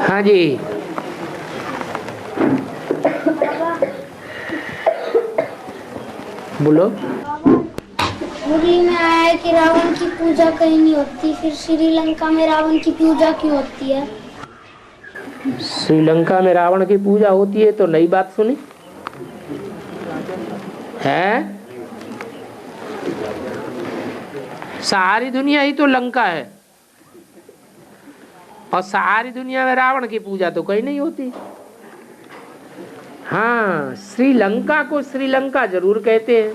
हाँ जी, बोलो। मुरली में आया है कि रावण की पूजा कहीं नहीं होती, फिर श्रीलंका में रावण की पूजा क्यों होती है? श्रीलंका में रावण की पूजा होती है तो नई बात सुनी है। सारी दुनिया ही तो लंका है, और सारी दुनिया में रावण की पूजा तो कहीं नहीं होती। हाँ, श्रीलंका को श्रीलंका जरूर कहते हैं।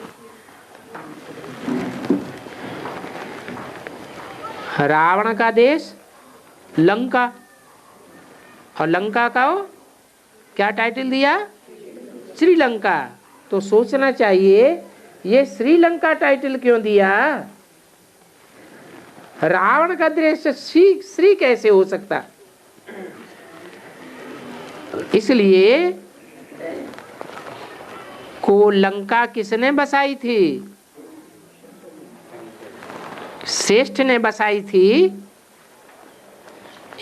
रावण का देश लंका, और लंका का क्या टाइटल दिया? श्रीलंका। तो सोचना चाहिए ये श्रीलंका टाइटल क्यों दिया? रावण का देश श्री कैसे हो सकता? इसलिए को लंका किसने बसाई थी? श्रेष्ठ ने बसाई थी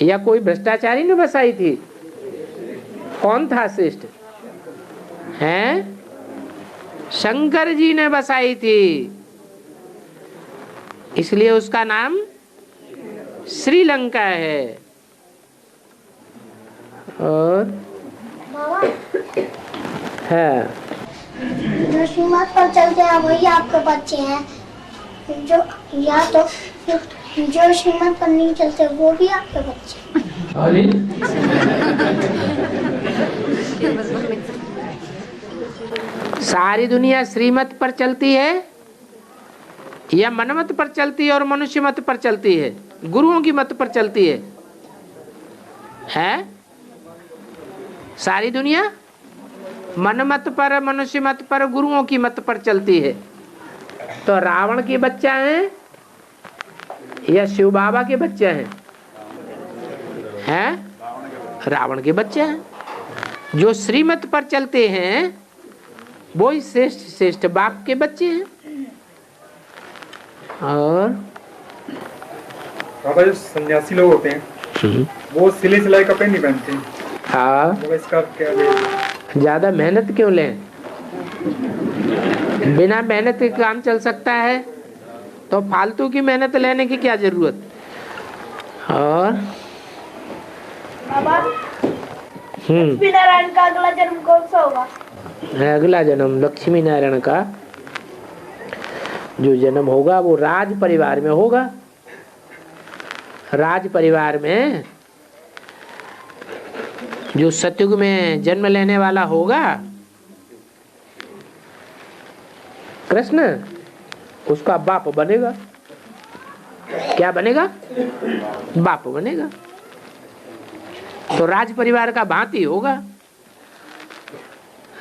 या कोई भ्रष्टाचारी ने बसाई थी? कौन था श्रेष्ठ? हैं? शंकर जी ने बसाई थी, इसलिए उसका नाम श्रीलंका है। और है जो श्रीमत पर चलते हैं वही आपके बच्चे हैं, जो या तो जो श्रीमत पर नहीं चलते वो भी आपके बच्चे हैं। सारी दुनिया श्रीमत पर चलती है या मनमत पर चलती है और मनुष्य मत पर चलती है? गुरुओं की मत पर चलती है? सारी दुनिया मनमत पर, मनुष्य मत पर, गुरुओं की मत पर चलती है। तो रावण के बच्चा हैं या शिव बाबा के बच्चे हैं? रावण के बच्चे हैं। जो श्रीमत पर चलते हैं वो ही श्रेष्ठ श्रेष्ठ बाप के बच्चे हैं। और बाबा जो सन्यासी लोग होते हैं वो सिले सिलाई कपड़े नहीं पहनते। हाँ, तो इसका क्या है? ज्यादा मेहनत क्यों लें? बिना मेहनत के काम चल सकता है, तो फालतू की मेहनत लेने की क्या जरूरत? और लक्ष्मी नारायण का अगला जन्म कौन सा होगा? अगला जन्म लक्ष्मी नारायण का जो जन्म होगा वो राज परिवार में होगा। राज परिवार में जो सतयुग में जन्म लेने वाला होगा कृष्ण, उसका बाप बनेगा। क्या बनेगा? बाप बनेगा। तो राज परिवार का भांति होगा।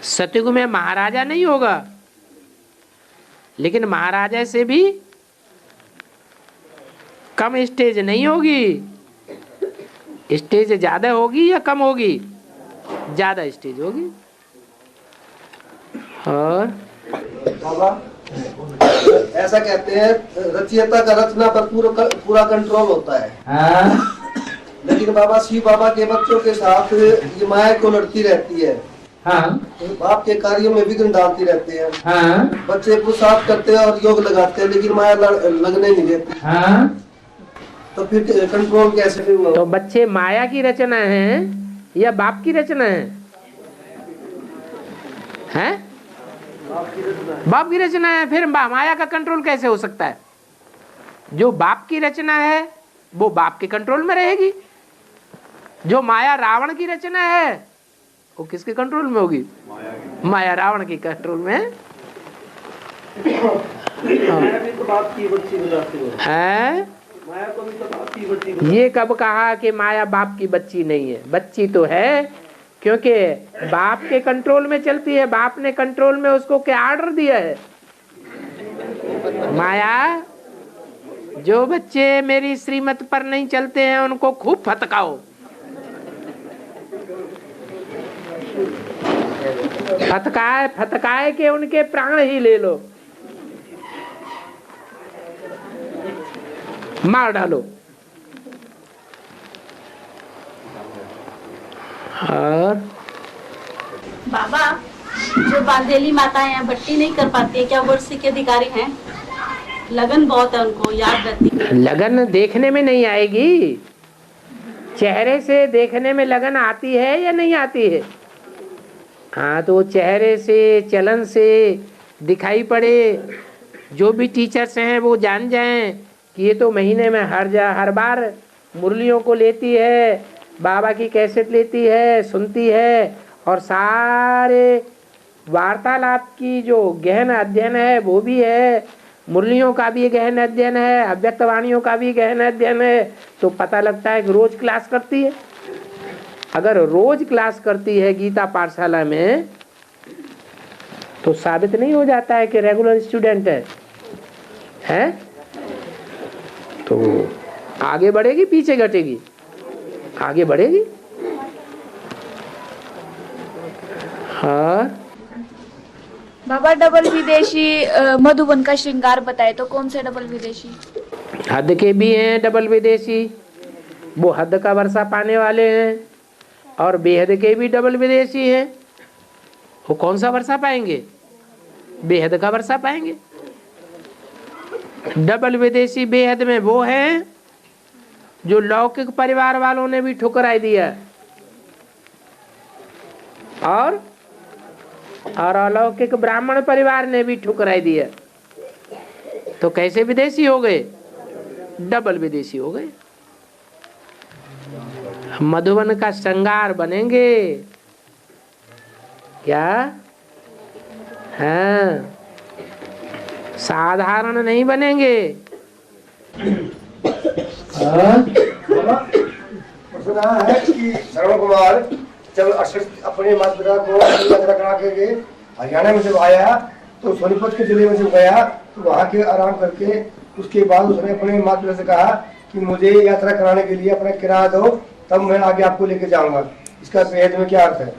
सतयुग में महाराजा नहीं होगा, लेकिन महाराजा से भी कम स्टेज नहीं होगी। स्टेज ज्यादा होगी या कम होगी? ज्यादा स्टेज होगी। और बाबा ऐसा कहते हैं रचयिता का रचना पर पूरा कंट्रोल होता है। लेकिन बाबा शिव बाबा के बच्चों के साथ ये माया को लड़ती रहती है। बाप के कार्यों में विघ्न डालती रहते हैं। बच्चे पुरुषार्थ करते हैं और योग लगाते हैं, लेकिन माया लगने नहीं देती। तो फिर कंट्रोल कैसे होगा? तो बच्चे माया की रचना है या बाप की रचना है? बाप की रचना है। फिर माया का कंट्रोल कैसे हो सकता है? जो बाप की रचना है वो बाप के कंट्रोल में रहेगी। जो माया रावण की रचना है वो किसके कंट्रोल में होगी? माया रावण के कंट्रोल में है। ये कब कहा कि माया बाप की बच्ची नहीं है? बच्ची तो है, क्योंकि बाप के कंट्रोल में चलती है। बाप ने कंट्रोल में उसको क्या ऑर्डर दिया है? माया, जो बच्चे मेरी श्रीमत पर नहीं चलते हैं उनको खूब फटकाओ। फटकाए फटकाए के उनके प्राण ही ले लो, मार डालो। और बाबा, जो बांदेली माताएं हैं बट्टी नहीं कर पाती है, क्या वो उर्सी के अधिकारी हैं? लगन बहुत है उनको, याद रहती है। लगन देखने में नहीं आएगी, चेहरे से देखने में लगन आती है या नहीं आती है? हाँ, तो चेहरे से, चलन से दिखाई पड़े, जो भी टीचर्स हैं वो जान जाएं कि ये तो महीने में हर बार मुरलियों को लेती है, बाबा की कैसेट लेती है, सुनती है, और सारे वार्तालाप की जो गहन अध्ययन है वो भी है, मुरलियों का भी गहन अध्ययन है, अव्यक्त वाणियों का भी गहन अध्ययन है। तो पता लगता है कि रोज क्लास करती है। अगर रोज क्लास करती है गीता पाठशाला में तो साबित नहीं हो जाता है कि रेगुलर स्टूडेंट है? तो आगे बढ़ेगी, पीछे घटेगी? आगे बढ़ेगी। हाँ बाबा, डबल विदेशी मधुबन का श्रृंगार बताए तो कौन से डबल विदेशी? हद के भी हैं डबल विदेशी, वो हद का वर्षा पाने वाले हैं, और बेहद के भी डबल विदेशी हैं। वो कौन सा वर्षा पाएंगे? बेहद का वर्षा पाएंगे। डबल विदेशी बेहद में वो हैं जो लौकिक परिवार वालों ने भी ठुकराई दिया, और अलौकिक ब्राह्मण परिवार ने भी ठुकराई दिया। तो कैसे विदेशी हो गए? डबल विदेशी हो गए। मधुबन का श्रृंगार बनेंगे क्या? हाँ, साधारण नहीं बनेंगे। सुना है कि श्रवण कुमार जब अपने माता पिता को यात्रा करा के हरियाणा में जब आया तो सोनीपत के जिले में जब गया तो वहाँ के आराम करके उसके बाद उसने अपने माता पिता से कहा कि मुझे यात्रा कराने के लिए अपना किराया दो, तब मैं आगे आपको लेके जाऊंगा। इसका वेद में क्या अर्थ है?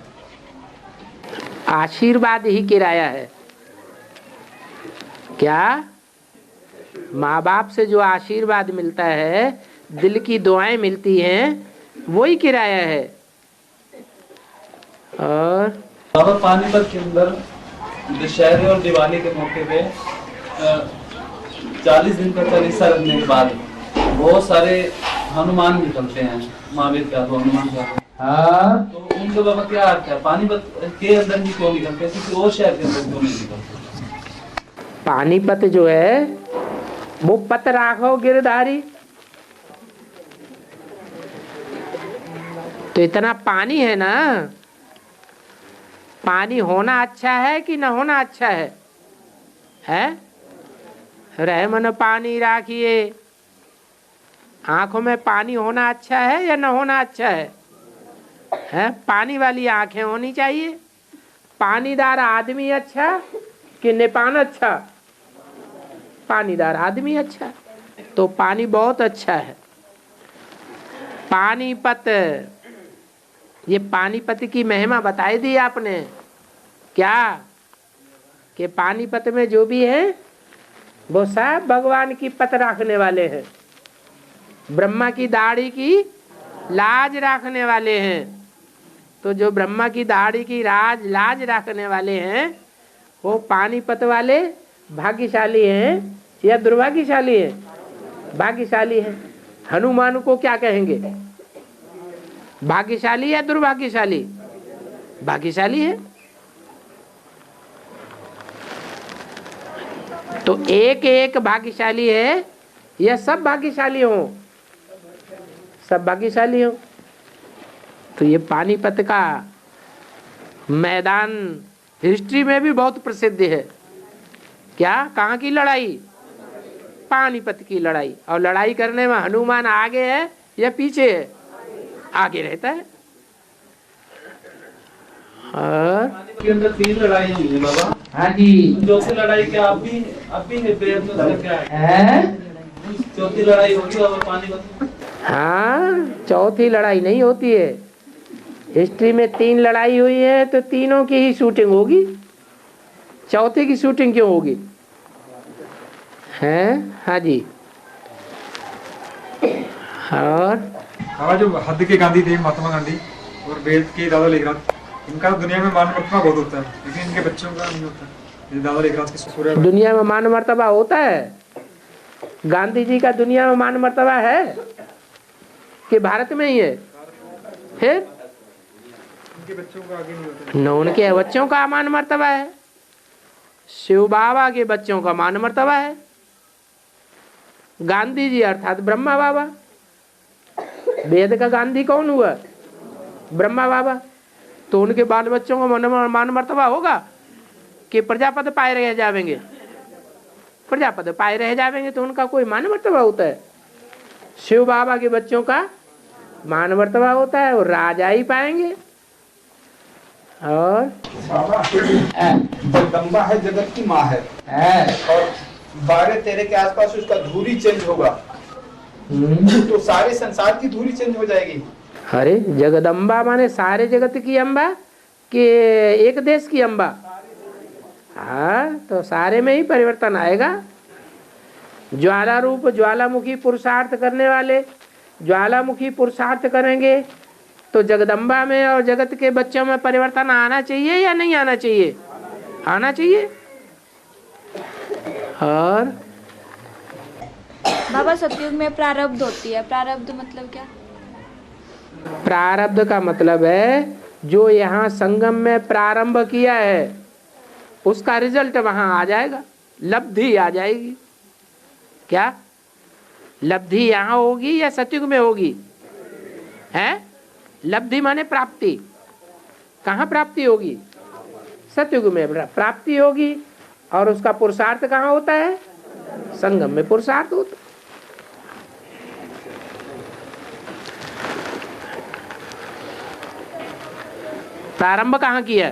आशीर्वाद ही किराया है क्या? माँ बाप से जो आशीर्वाद मिलता है, दिल की दुआएं मिलती हैं, वही किराया है। और बाबा, पानीपत के अंदर दशहरे और दिवाली के मौके पे 40 दिन का चालीसा रखने के बाद बहुत सारे हनुमान निकलते हैं, महावीर का तो हनुमान का। हाँ, तो उनका बाबा क्या अर्थ है? पानीपत के अंदर ही क्यों निकलते हैं, किसी और शहर के अंदर क्यों नहीं निकलते? पानीपत जो है वो पत राघव गिरधारी, तो इतना पानी है ना, पानी होना अच्छा है कि न होना अच्छा है? रहमन पानी राखिए, आंखों में पानी होना अच्छा है या न होना अच्छा है? पानी वाली आंखें होनी चाहिए। पानीदार आदमी अच्छा कि निपान अच्छा? पानीदार आदमी अच्छा। तो पानी बहुत अच्छा है। पानीपत, ये पानीपत की महिमा बताई दी आपने क्या? कि पानीपत में जो भी है वो सब भगवान की पत रखने वाले हैं, ब्रह्मा की दाढ़ी की लाज रखने वाले हैं। तो जो ब्रह्मा की दाढ़ी की लाज रखने वाले हैं वो पानीपत वाले भाग्यशाली हैं या दुर्भाग्यशाली हैं? भाग्यशाली हैं। हनुमान को क्या कहेंगे? भाग्यशाली या दुर्भाग्यशाली? भाग्यशाली है। तो एक एक भाग्यशाली है या सब भाग्यशाली हो? सब भाग्यशाली हो। तो ये पानीपत का मैदान हिस्ट्री में भी बहुत प्रसिद्ध है क्या? कहाँ की लड़ाई? पानीपत की लड़ाई। और लड़ाई करने में हनुमान आगे है या पीछे है? आगे रहता है। और के अंदर 3 लड़ाई हुई है बाबा। हाँ जी। चौथी लड़ाई क्या आप भी प्रयत्न क्या है? चौथी लड़ाई होगी बाबा पानीपत? हाँ, चौथी लड़ाई नहीं होती है। हिस्ट्री में 3 लड़ाई हुई है तो तीनों की ही शूटिंग होगी, चौथे की शूटिंग क्यों होगी? हैं? हाँ जी। और बाबा, जो हद के गांधी थे महात्मा गांधी, और वेद के दादा लेखराज, इनका दुनिया में मान मर्तबा बहुत होता है, लेकिन इनके बच्चों का नहीं होता। ये दादा लेखराज की सूर्य दुनिया में मान मर्तबा होता है। गांधी जी का दुनिया में मान मर्तबा है कि भारत में ही है? फिर इनके बच्चों का आगे नहीं होता। न उनके बच्चों का मान मर्तबा है, शिव बाबा के बच्चों का मान मर्तबा है। गांधी जी अर्थात ब्रह्मा बाबा। वेद का गांधी कौन हुआ? ब्रह्मा बाबा। तो उनके बाल बच्चों को मान मर्तबा होगा कि प्रजापति पाए रह जाएंगे? प्रजापति पाए रह जाएंगे तो उनका कोई मान मर्तबा होता है? शिव बाबा के बच्चों का मान मर्तबा होता है और राजा ही पाएंगे। और जगदम्बा है, जगत की माँ है और 12-13 के आसपास उसका धूरी चेंज होगा तो सारे संसार की धूरी चेंज हो जाएगी। अरे जगदम्बा माने सारे जगत की अम्बा कि एक देश की अम्बा? हाँ, तो सारे में ही परिवर्तन आएगा। ज्वाला रूप ज्वालामुखी पुरुषार्थ करने वाले ज्वालामुखी पुरुषार्थ करेंगे तो जगदम्बा में और जगत के बच्चों में परिवर्तन आना चाहिए या नहीं आना चाहिए? आना चाहिए। और बाबा सतयुग में प्रारब्ध होती है, प्रारब्ध मतलब क्या? प्रारब्ध का मतलब है जो यहाँ संगम में प्रारंभ किया है उसका रिजल्ट वहां आ जाएगा, लब्धि आ जाएगी। क्या लब्धि यहाँ होगी या सतयुग में होगी? है लब्धि माने प्राप्ति। कहाँ प्राप्ति होगी? सतयुग में प्राप्ति होगी। और उसका पुरुषार्थ कहाँ होता है? संगम में पुरुषार्थ होता है। प्रारंभ कहाँ किया?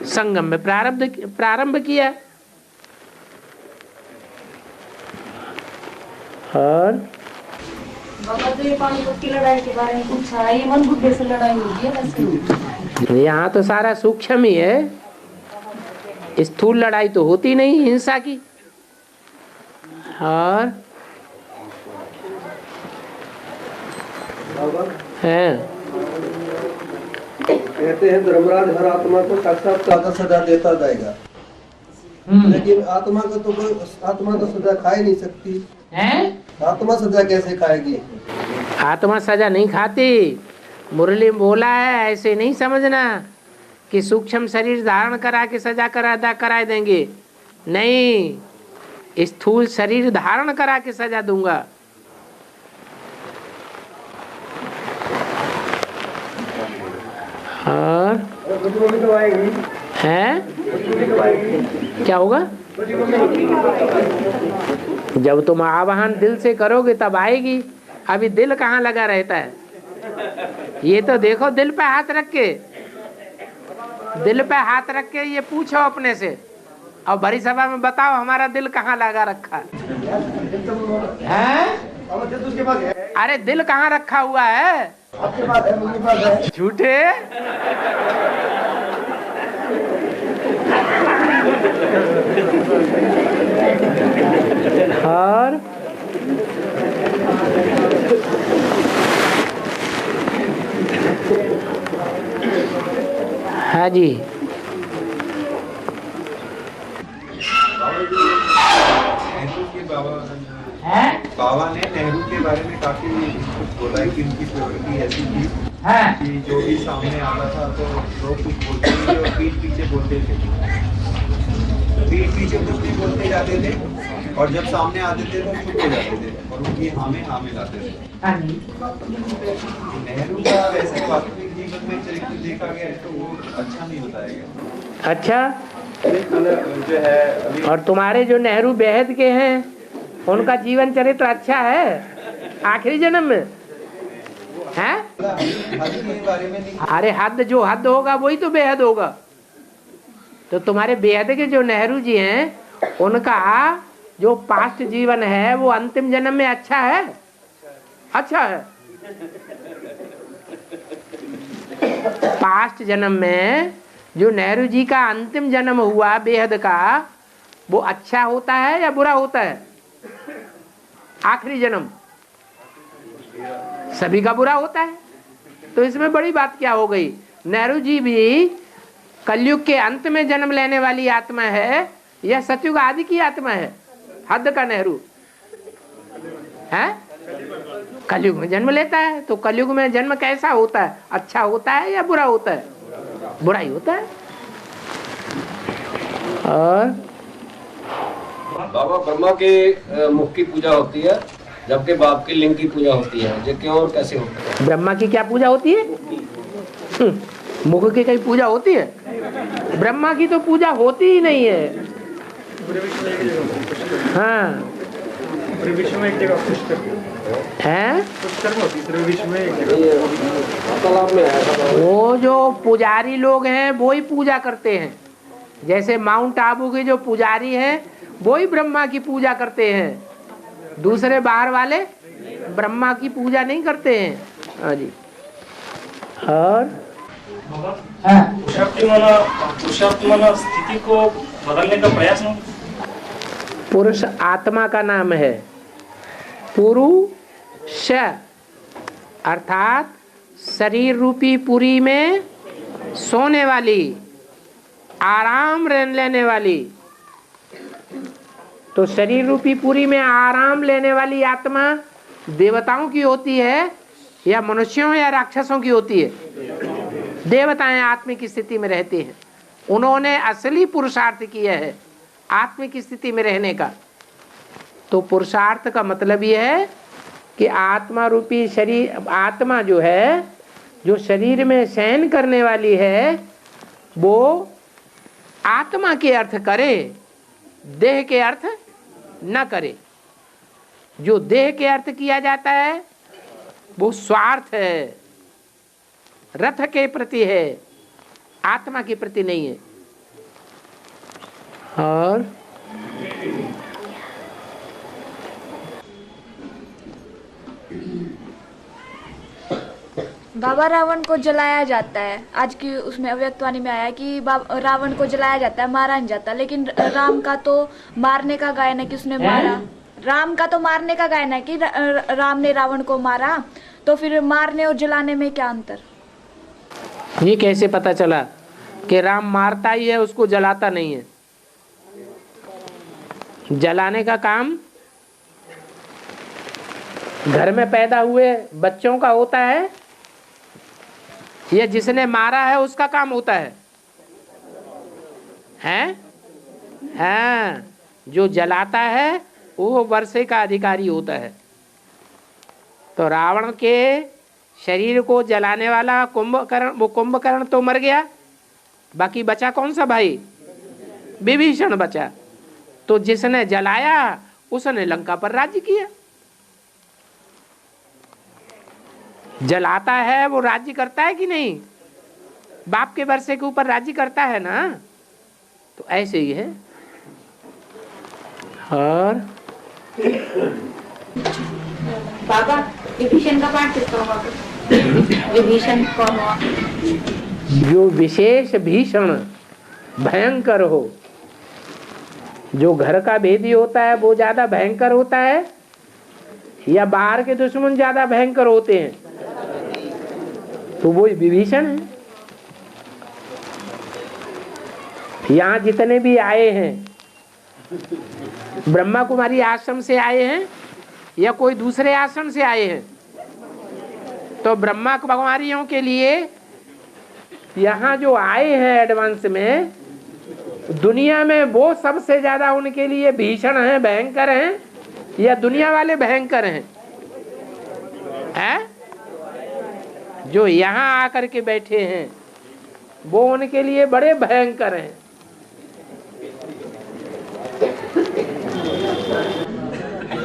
संगम में प्रारंभ किया। और बाबा तो ये पानीपत की लड़ाई के बारे में पूछा है, ये मन बुद्धि से लड़ाई होगी है? यहाँ तो सारा सूक्ष्म ही है, स्थूल लड़ाई तो होती नहीं हिंसा की। और है कहते हैं धर्मराज हर आत्मा को साक्षात सजा देता जाएगा, लेकिन आत्मा को तो आत्मा तो सजा खा ही नहीं सकती है? आत्मा सजा कैसे खाएगी? आत्मा सजा नहीं खाती। मुरली में बोला है, ऐसे नहीं समझना कि सूक्ष्म शरीर धारण करा के सजा करा देंगे। नहीं, स्थूल शरीर धारण करा के सजा दूंगा। और है क्या होगा? जब तुम आवाहन दिल से करोगे तब आएगी। अभी दिल कहाँ लगा रहता है? ये तो देखो, दिल पे हाथ रख के ये पूछो अपने से और बड़ी सभा में बताओ हमारा दिल कहाँ लगा रखा है? अरे दिल कहाँ रखा हुआ है? आपके पास है, मुझे पास है। झूठे। और हाँ जी, बाबा ने नेहरू के बारे में काफी कुछ बोला है कि उनकी प्रवृत्ति ऐसी थी कि जो भी सामने आता था तो लोग कुछ बोलते थे और पीठ पीछे बोलते थे, पीठ पीछे कुछ नहीं बोलते जाते थे और जब सामने आते थे तो चुप हो जाते थे और उनकी हाँ में लाते थे। नेहरू का वैसे वास्तविक जीवन में चरित्र देखा गया तो वो अच्छा नहीं बताया गया। अच्छा, जो है अभी और तुम्हारे जो नेहरू बेहद के हैं उनका जीवन चरित्र अच्छा है आखिरी जन्म में है? अरे हद जो हद होगा वही तो बेहद होगा। तो तुम्हारे बेहद के जो नेहरू जी हैं उनका जो पास्ट जीवन है वो अंतिम जन्म में अच्छा है? अच्छा है। पास्ट जन्म में जो नेहरू जी का अंतिम जन्म हुआ बेहद का, वो अच्छा होता है या बुरा होता है? आखिरी जन्म सभी का बुरा होता है। तो इसमें बड़ी बात क्या हो गई? नेहरू जी भी कलयुग के अंत में जन्म लेने वाली आत्मा है या सतयुग आदि की आत्मा है? हद का नेहरू है, कलयुग में जन्म लेता है। तो कलयुग में जन्म कैसा होता है? अच्छा होता है या बुरा होता है? बुरा ही होता है। और बाबा ब्रह्मा के मुख की पूजा होती है जबकि बाप के लिंग की पूजा होती है, ये क्यों और कैसे होता है? ब्रह्मा की क्या पूजा होती है? मुख की कहीं पूजा होती है? ब्रह्मा की तो पूजा होती ही नहीं है। हाँ विश्व में एक जगह है, विश्व में वो जो पुजारी लोग हैं वो ही पूजा करते हैं। जैसे माउंट आबू के जो पुजारी हैं वो ही ब्रह्मा की पूजा करते हैं, दूसरे बाहर वाले ब्रह्मा की पूजा नहीं करते हैं। हाँ जी। और पुरुषात्मा स्थिति को बदलने का प्रयास नहीं। पुरुष आत्मा का नाम है। पुरुष अर्थात शरीर रूपी पुरी में सोने वाली, आराम लेने वाली। तो शरीर रूपी पुरी में आराम लेने वाली आत्मा देवताओं की होती है या मनुष्यों या राक्षसों की होती है? देवताएं आत्मिक स्थिति में रहते हैं। उन्होंने असली पुरुषार्थ किया है आत्मिक स्थिति में रहने का। तो पुरुषार्थ का मतलब यह है कि आत्मा रूपी शरीर, आत्मा जो है, जो शरीर में शयन करने वाली है, वो आत्मा के अर्थ करे, देह के अर्थ न करे। जो देह के अर्थ किया जाता है वो स्वार्थ है, रथ के प्रति है, आत्मा के प्रति नहीं है। और बाबा रावण को जलाया जाता है, आज की उसमें अव्यक्तवाणी में आया कि रावण को जलाया जाता है, मारा नहीं जाता। लेकिन राम का तो मारने का गायन है कि उसने मारा। राम का तो मारने का गायन है कि राम ने रावण को मारा। तो फिर मारने और जलाने में क्या अंतर? ये कैसे पता चला कि राम मारता ही है, उसको जलाता नहीं है? जलाने का काम घर में पैदा हुए बच्चों का होता है या जिसने मारा है उसका काम होता है? हैं? हाँ, जो जलाता है वो वर्षे का अधिकारी होता है। तो रावण के शरीर को जलाने वाला कुंभकर्ण, वो कुंभकर्ण तो मर गया, बाकी बचा कौन सा भाई? विभीषण बचा। तो जिसने जलाया उसने लंका पर राज्य किया। जलाता है वो राज्य करता है कि नहीं? बाप के वर्षे के ऊपर राज्य करता है ना। तो ऐसे ही है। और बाबा विभीषण का पाठ किसका हुआ? विभीषण कौन हुआ? जो विशेष भीषण भयंकर हो, जो घर का भेदी होता है वो ज्यादा भयंकर होता है या बाहर के दुश्मन ज्यादा भयंकर होते हैं? तो वो विभीषण है। यहाँ जितने भी आए हैं, ब्रह्मा कुमारी आश्रम से आए हैं या कोई दूसरे आश्रम से आए हैं? तो ब्रह्मा कुमारियों के लिए यहाँ जो आए हैं एडवांस में, दुनिया में वो सबसे ज्यादा उनके लिए भीषण हैं, भयंकर हैं, या दुनिया वाले भयंकर हैं? हैं? जो यहाँ आकर के बैठे हैं वो उनके लिए बड़े भयंकर हैं।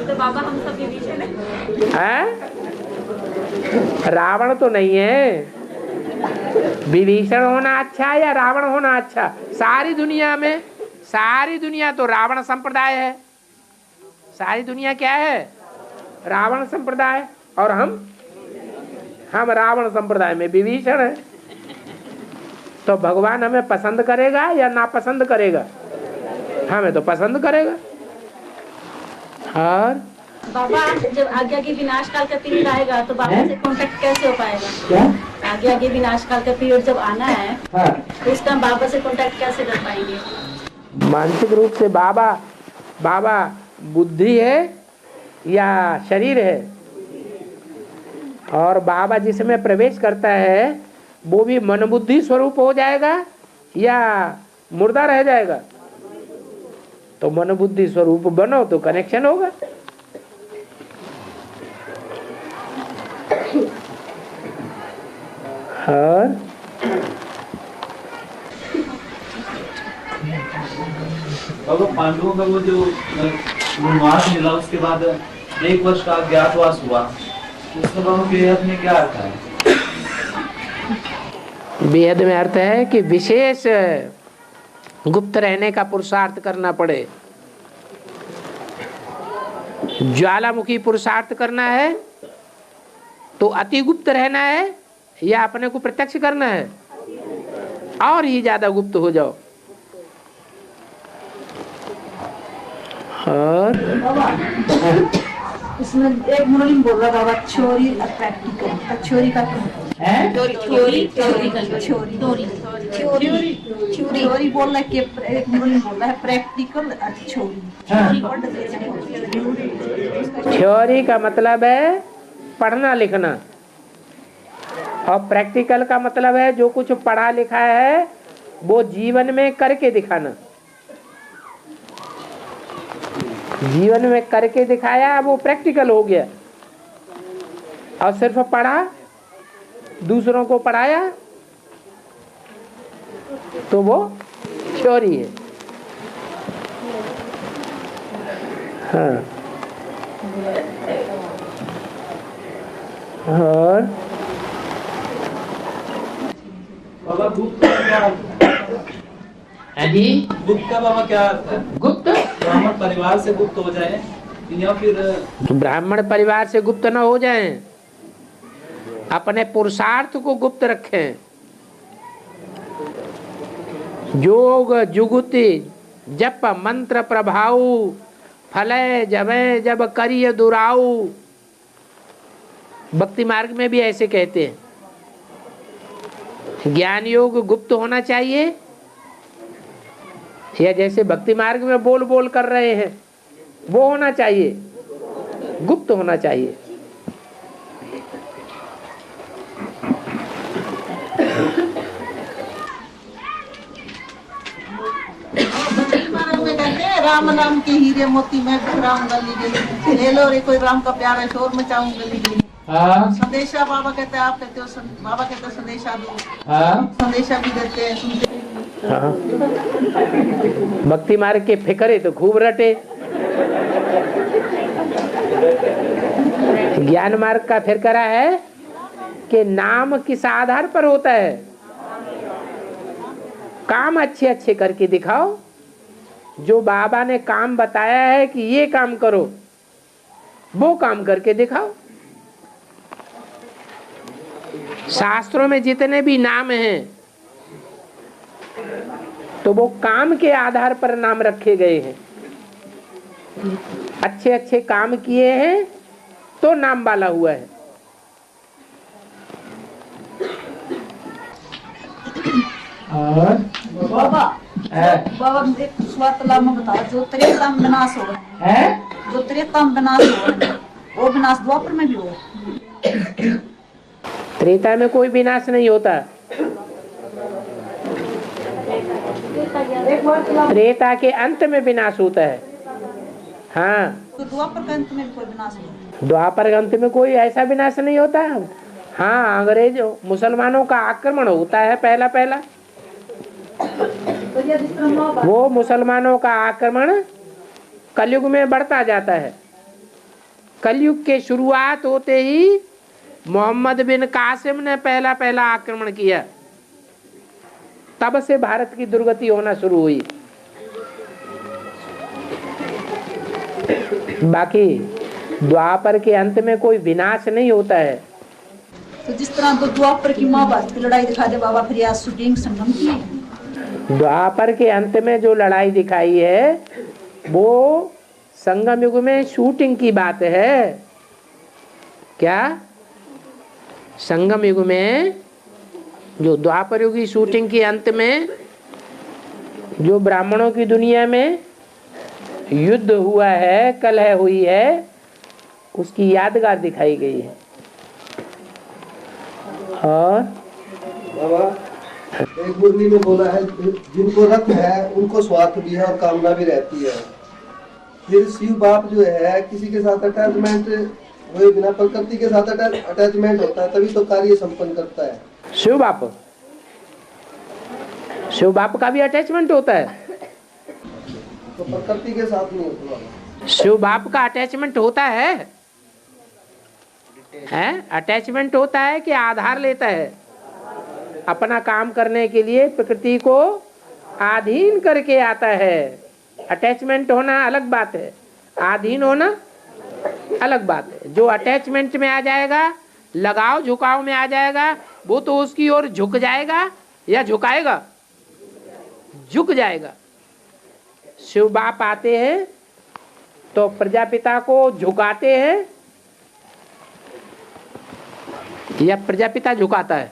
तो बाबा हम सब विभीषण हैं? रावण तो नहीं है। विभीषण होना अच्छा है या रावण होना अच्छा? सारी दुनिया में, सारी दुनिया तो रावण संप्रदाय है। सारी दुनिया क्या है? रावण संप्रदाय। और हम रावण संप्रदाय में विभीषण है। तो भगवान हमें पसंद करेगा या नापसंद करेगा? हमें तो पसंद करेगा। और बाबा जब आज्ञा की विनाश काल का तीर आएगा तो बाबा से कांटेक्ट कैसे हो पाएगा? क्या? आगे आगे विनाश काल का पीरियड जब आना है तो उस टाइम बाबा से कांटेक्ट कैसे कर पाएंगे? मानसिक रूप से बाबा बुद्धि है या शरीर है, और बाबा जिसमें प्रवेश करता है वो भी मन बुद्धि स्वरूप हो जाएगा या मुर्दा रह जाएगा? तो मन बुद्धि स्वरूप बनो तो कनेक्शन होगा। और पांडवों का वो जो वनवास मिला उसके बाद 1 वर्ष का अज्ञातवास हुआ, उसमें बाबा बेहद में क्या अर्थ है? बेहद में अर्थ है कि विशेष गुप्त रहने का पुरुषार्थ करना पड़े। ज्वालामुखी पुरुषार्थ करना है तो अति गुप्त रहना है या अपने को प्रत्यक्ष करना है और ही ज्यादा गुप्त हो जाओ। और इसमें एक मुरली बोल रहा बाबा थ्योरी और प्रैक्टिकल। थ्योरी का थ्योरी बोल रहा है कि एक मुरली बोल रहा है प्रैक्टिकल और थ्योरी का मतलब है पढ़ना लिखना, और प्रैक्टिकल का मतलब है जो कुछ पढ़ा लिखा है वो जीवन में करके दिखाना। जीवन में करके दिखाया वो प्रैक्टिकल हो गया, और सिर्फ पढ़ा दूसरों को पढ़ाया तो वो थ्योरी है। हाँ। और बाबा गुप्त का क्या अर्थ है? जी गुप्त का बाबा क्या अर्थ है? गुप्त ब्राह्मण परिवार से गुप्त हो जाए या फिर ब्राह्मण परिवार से गुप्त न हो जाएं, अपने पुरुषार्थ को गुप्त रखें। योग जुगुति जप मंत्र प्रभाव फले जबे जब करिय दुराऊ। भक्ति मार्ग में भी ऐसे कहते हैं। ज्ञान योग गुप्त होना चाहिए, या जैसे भक्ति मार्ग में बोल बोल कर रहे हैं वो होना चाहिए, गुप्त होना चाहिए। राम नाम के हीरे मोती मैं राम गली गली ले लो रे, कोई राम का प्यारा शोर मचाऊं गली गली। संदेशा बाबा कहते हैं, आप कहते हो बाबा कहते हैं संदेशा दो। संदेशा भी देते हैं, सुनते हैं। भक्ति मार्ग के फिक्रे तो खूब रटे। ज्ञान मार्ग का फिक्रा है कि नाम किस आधार पर होता है। काम अच्छे अच्छे करके दिखाओ। जो बाबा ने काम बताया है कि ये काम करो, वो काम करके दिखाओ। शास्त्रों में जितने भी नाम हैं तो वो काम के आधार पर नाम रखे गए हैं। अच्छे अच्छे काम किए हैं तो नाम वाला हुआ है। और बाबा एक स्वातला में बता, जो त्रेता में विनाश होगा है, जो त्रेता में विनाश होगा वो विनाश द्वापर में भी होगा। त्रेता में कोई विनाश नहीं होता। त्रेता के अंत में विनाश होता है। हाँ, तो द्वापर के अंत में भी कोई विनाश नहीं। द्वापर के अंत में कोई ऐसा विनाश नहीं होता। हाँ, अंग्रेज मुसलमानों का आक्रमण होता है पहला पहला। वो मुसलमानों का आक्रमण कलयुग में बढ़ता जाता है। कलयुग के शुरुआत होते ही मोहम्मद बिन कासिम ने पहला पहला आक्रमण किया, तब से भारत की दुर्गति होना शुरू हुई। बाकी द्वापर के अंत में कोई विनाश नहीं होता है। तो जिस तरह तो द्वापर की माँ बाप की लड़ाई दिखा दे बाबा, फिर आज शूटिंग संगम की। द्वापर के अंत में जो लड़ाई दिखाई है वो संगम युग में शूटिंग की बात है। क्या संगम युग में जो द्वापर युग की शूटिंग के अंत में जो ब्राह्मणों की दुनिया में युद्ध हुआ है, कलह हुई है, उसकी यादगार दिखाई गई है। और बाबा एक मुरली में बोला है, जिनको रत है उनको स्वार्थ भी है और कामना भी रहती है। फिर शिव बाप जो है किसी के साथ अटैचमेंट, वही बिना प्रकृति के साथ अटैचमेंट होता है, तभी तो कार्य संपन्न करता है। शिव बाप का भी अटैचमेंट होता है, तो प्रकृति के साथ नहीं होता। शिव बाप का अटैचमेंट होता है, अटैचमेंट होता है कि आधार लेता है अपना काम करने के लिए, प्रकृति को अधीन करके आता है। अटैचमेंट होना अलग बात है, अधीन होना अलग बात है। जो अटैचमेंट में आ जाएगा, लगाव झुकाव में आ जाएगा, वो तो उसकी ओर झुक जाएगा या झुकाएगा, झुक जाएगा। शिव बाप आते हैं तो प्रजापिता को झुकाते हैं या प्रजापिता झुकाता है?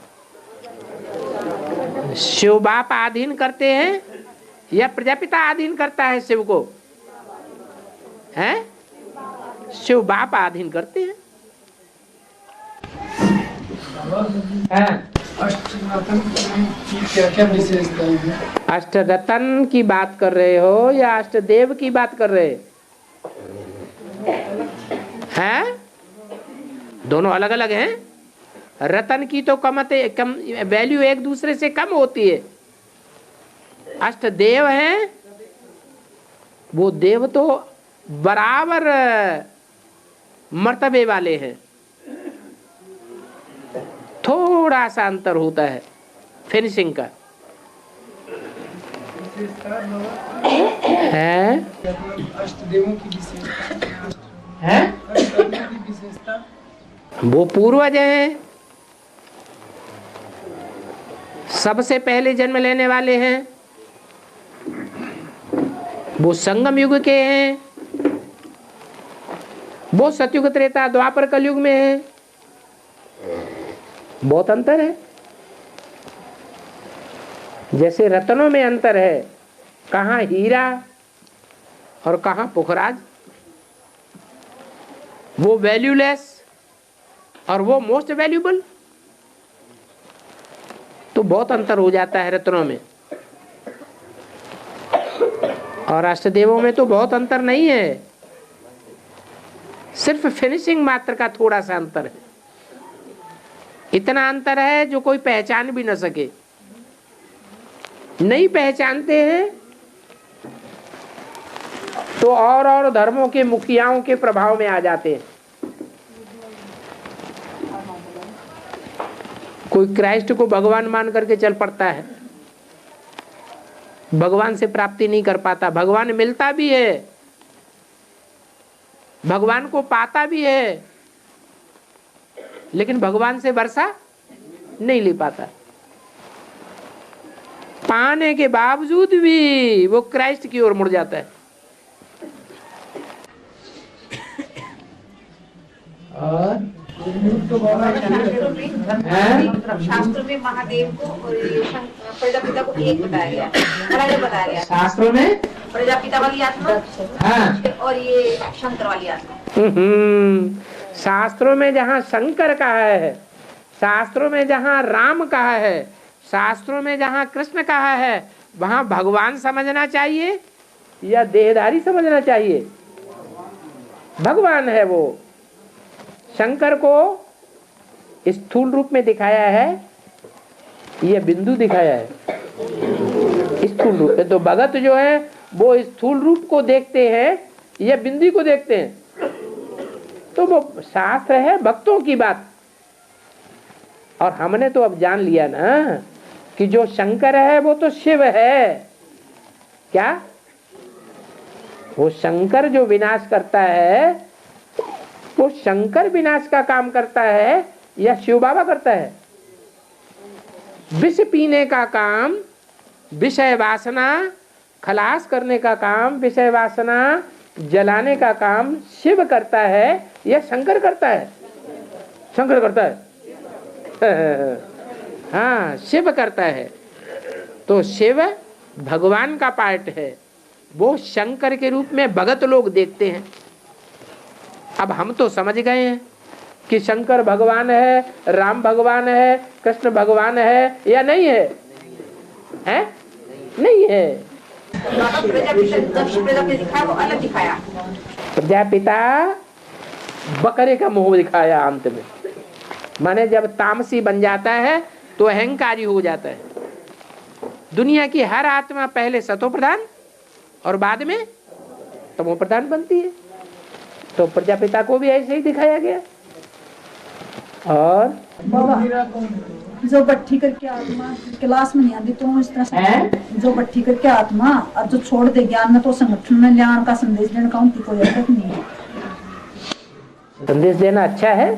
शिव बाप आधीन करते हैं या प्रजापिता आधीन करता है शिव को? हैं? शिव बाप आधीन करते हैं। क्या विशेषताएं हैं? अष्ट रतन की बात कर रहे हो या अष्ट देव की बात कर रहे हैं? दोनों अलग अलग हैं। रतन की तो कम वैल्यू एक दूसरे से कम होती है। अष्ट देव हैं, वो देव तो बराबर मर्तबे वाले हैं, थोड़ा सा अंतर होता है फिनिशिंग का है। अष्टदेवों की विशेषता वो पूर्वज हैं, सबसे पहले जन्म लेने वाले हैं, वो संगम युग के हैं, वो सतयुग त्रेता द्वापर कलयुग में है। बहुत अंतर है। जैसे रत्नों में अंतर है, कहाँ हीरा और कहाँ पुखराज, वो वैल्यूलेस और वो मोस्ट वैल्यूबल, तो बहुत अंतर हो जाता है रत्नों में। और अष्टदेवों में तो बहुत अंतर नहीं है, सिर्फ फिनिशिंग मात्र का थोड़ा सा अंतर है। इतना अंतर है जो कोई पहचान भी न सके। नहीं पहचानते हैं तो और धर्मों के मुखियाओं के प्रभाव में आ जाते हैं। कोई क्राइस्ट को भगवान मान करके चल पड़ता है, भगवान से प्राप्ति नहीं कर पाता। भगवान मिलता भी है, भगवान को पाता भी है, लेकिन भगवान से वर्षा नहीं ले पाता। पाने के बावजूद भी वो क्राइस्ट की ओर मुड़ जाता है। और शास्त्रों में महादेव को और प्रजापिता को एक बताया गया, अलग बताया गया। शास्त्रों में प्रजापिता वाली आत्मा और ये शंकर वाली आत्मा। शास्त्रों में जहाँ शंकर कहा है, शास्त्रों में जहाँ राम कहा है, शास्त्रों में जहाँ कृष्ण कहा है, वहाँ भगवान समझना चाहिए या देहधारी समझना चाहिए? भगवान है वो। शंकर को स्थूल रूप में दिखाया है, यह बिंदु दिखाया है स्थूल रूप में। तो भगत जो है वो स्थूल रूप को देखते हैं या बिंदु को देखते हैं। तो वो शास्त्र है भक्तों की बात। और हमने तो अब जान लिया ना कि जो शंकर है वो तो शिव है। क्या वो शंकर जो विनाश करता है, वो शंकर विनाश का काम करता है या शिव बाबा करता है? विष पीने का काम, विषय वासना खलास करने का काम, विषय वासना जलाने का काम शिव करता है या शंकर करता है? शंकर करता है। हाँ, शिव करता है। तो शिव भगवान का पार्ट है, वो शंकर के रूप में भगत लोग देखते हैं। अब हम तो समझ गए हैं कि शंकर भगवान है, राम भगवान है, कृष्ण भगवान है या नहीं है? हैं? नहीं है। प्रजापिता बकरे का मुंह दिखाया अंत में। माने जब तामसी बन जाता है तो अहंकारी हो जाता है। दुनिया की हर आत्मा पहले सतो प्रधान और बाद में तमो प्रधान बनती है। तो प्रजापिता को भी ऐसे ही दिखाया गया। और जो बट्ठी करके आत्मा क्लास में नहीं आती तो इस तरह से जो बट्ठी करके आत्मा और जो छोड़ दे ज्ञान में तो संगठन में ज्ञान का संदेश देने का उनकी कोई हरकत नहीं है। संदेश देना अच्छा है।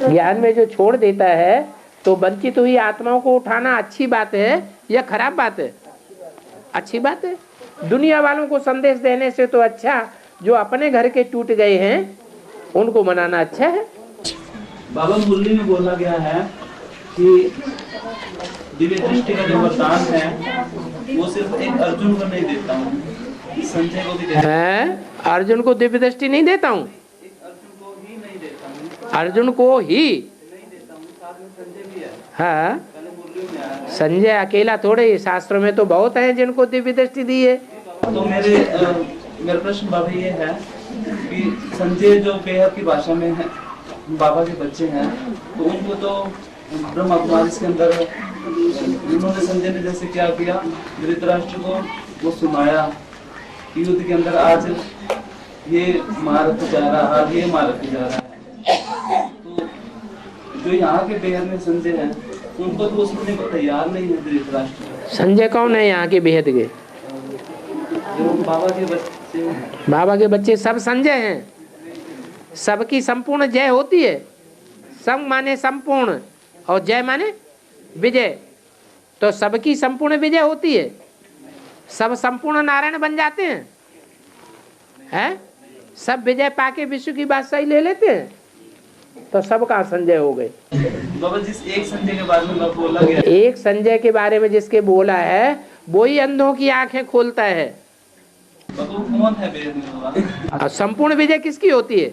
ज्ञान में जो छोड़ देता है तो वंचित हुई आत्माओं को उठाना अच्छी बात है या खराब बात है? अच्छी बात है। दुनिया वालों को संदेश देने से तो अच्छा जो अपने घर के टूट गए हैं उनको मनाना अच्छा है। बाबा मुरली में बोला गया है कि दिव्य दृष्टि का जो वरदान है वो सिर्फ एक अर्जुन को नहीं देता हूँ, संजय को भी देता हूँ। अर्जुन को दिव्य दृष्टि नहीं देता हूँ, अर्जुन को ही। हाँ, संजय अकेला थोड़े, शास्त्रों में तो बहुत हैं जिनको दिव्य दृष्टि दी है। तो मेरा प्रश्न बाबा ये है कि संजय जो बेहद की भाषा में है, बाबा के बच्चे हैं, तो उनको तो ब्रह्मा कुमारी के अंदर उन्होंने संजय ने जैसे क्या किया, धृतराष्ट्र को वो सुनाया युद्ध के अंदर आज ये मारत जा रहा, आज ये मारत जा रहा है। तो जो यहाँ के बेहद में संजय हैं उनको तो सुनने को तैयार नहीं है धृतराष्ट्र। संजय कौन है यहाँ के बेहद के? जो बाबा के बच्चे, बाबा के बच्चे सब संजय हैं। सबकी संपूर्ण जय होती है। सम माने संपूर्ण और जय माने विजय। तो सबकी संपूर्ण विजय होती है। सब संपूर्ण नारायण बन जाते हैं, हैं? सब विजय पाके विश्व की बादशाही ले लेते हैं। तो सब कहाँ संजय हो गए? बाबा जिस एक संजय के बारे में बोला गया, एक संजय के बारे में जिसके बोला है वो ही अंधों की आंखें खोलता है। बाबा कौन है वेद में बाबा? और संपूर्ण विजय किसकी होती है?